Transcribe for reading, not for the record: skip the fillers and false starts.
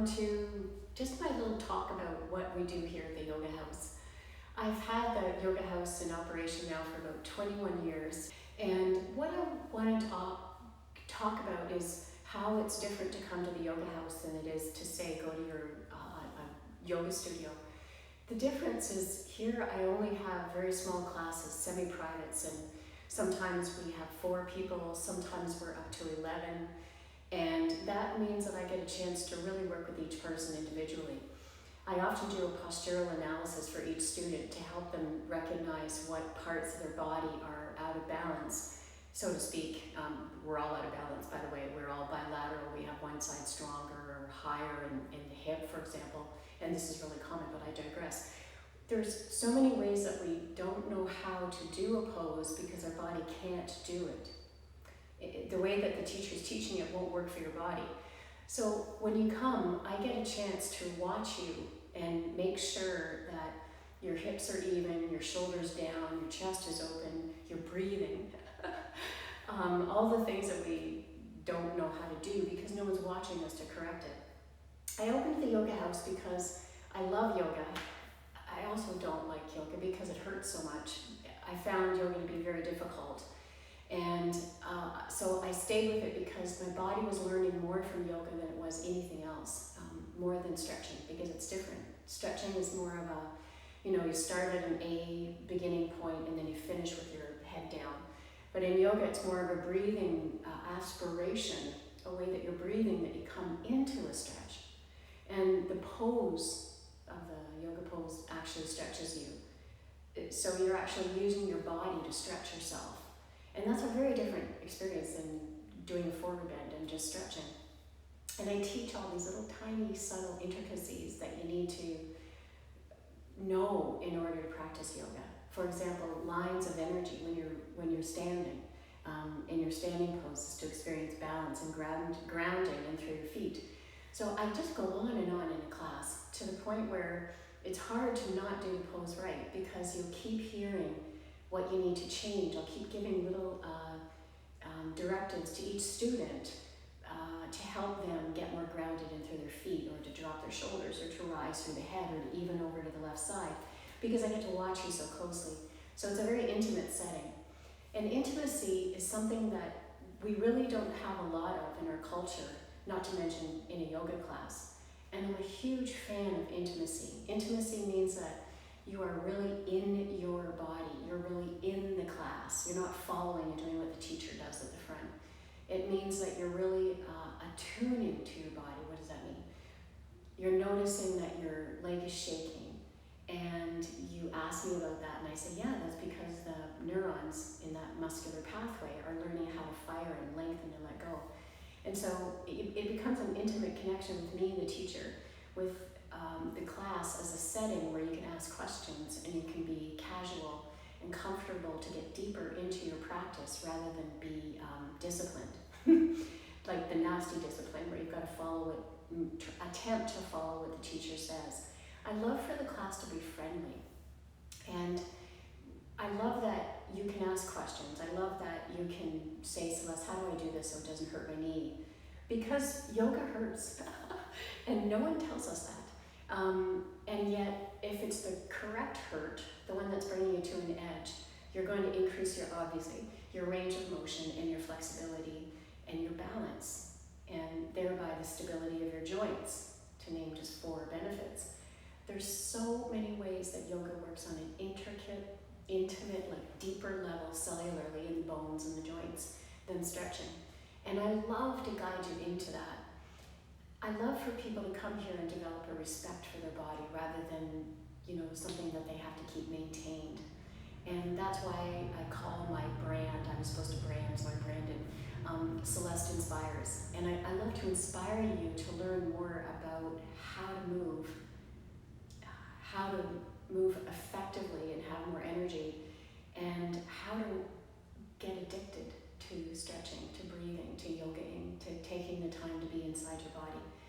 welcome to just my little talk about what we do here at the Yoga House. I've had the Yoga House in operation now for about 21 years, and what I want to talk about is how it's different to come to the Yoga House than it is to, say, go to your yoga studio. The difference is here I only have very small classes, semi-privates, and sometimes we have 4 people, sometimes we're up to 11. And that means that I get a chance to really work with each person individually. I often do a postural analysis for each student to help them recognize what parts of their body are out of balance, so to speak. We're all out of balance, by the way. We're all bilateral. We have one side stronger or higher in the hip, for example. And this is really common, but I digress. There's so many ways that we don't know how to do a pose because our body can't do it. The way that the teacher is teaching it won't work for your body. So when you come, I get a chance to watch you and make sure that your hips are even, your shoulders down, your chest is open, you're breathing. All the things that we don't know how to do because no one's watching us to correct it. I opened the Yoga House because I love yoga. I also don't like yoga because it hurts so much. I found yoga to be very difficult. And so I stayed with it because my body was learning more from yoga than it was anything else, more than stretching, because it's different. Stretching is more of a, you start at an A beginning point and then you finish with your head down. But in yoga, it's more of a breathing aspiration, a way that you're breathing, that you come into a stretch. And the pose of the yoga pose actually stretches you. So you're actually using your body to stretch yourself. And that's a very different experience than doing a forward bend and just stretching. And I teach all these little tiny subtle intricacies that you need to know in order to practice yoga. For example, lines of energy when you're standing, in your standing poses to experience balance and grounding in through your feet. So I just go on and on in a class to the point where it's hard to not do the pose right because you'll keep hearing what you need to change. I'll keep giving little directives to each student to help them get more grounded in through their feet, or to drop their shoulders, or to rise through the head, or to even over to the left side, because I get to watch you so closely. So it's a very intimate setting. And intimacy is something that we really don't have a lot of in our culture, not to mention in a yoga class. And I'm a huge fan of intimacy. Intimacy means that you are really in your body. You're really in the class. You're not following and doing what the teacher does at the front. It means that you're really attuning to your body. What does that mean? You're noticing that your leg is shaking, and you ask me about that, and I say, yeah, that's because the neurons in that muscular pathway are learning how to fire and lengthen and let go. And so it becomes an intimate connection with me, the teacher, with the class as a setting where you can ask questions and you can be casual and comfortable to get deeper into your practice rather than be disciplined. Like the nasty discipline where you've got to follow it, attempt to follow what the teacher says. I love for the class to be friendly. And I love that you can ask questions. I love that you can say, Celeste, how do I do this so it doesn't hurt my knee? Because yoga hurts. And no one tells us that. And yet, if it's the correct hurt, the one that's bringing you to an edge, you're going to increase obviously, your range of motion and your flexibility and your balance, and thereby the stability of your joints, to name just 4 benefits. There's so many ways that yoga works on an intricate, intimate, like deeper level cellularly in the bones and the joints than stretching. And I love to guide you into that. I love for people to come here and develop a respect for their body rather than, something that they have to keep maintained. And that's why I call my brand, I was supposed to brand, so I branded Celeste Inspires. And I love to inspire you to learn more about how to move effectively and have more energy, and how to get addicted to stretching, to breathing, to yogaing, to taking the time to be inside your body.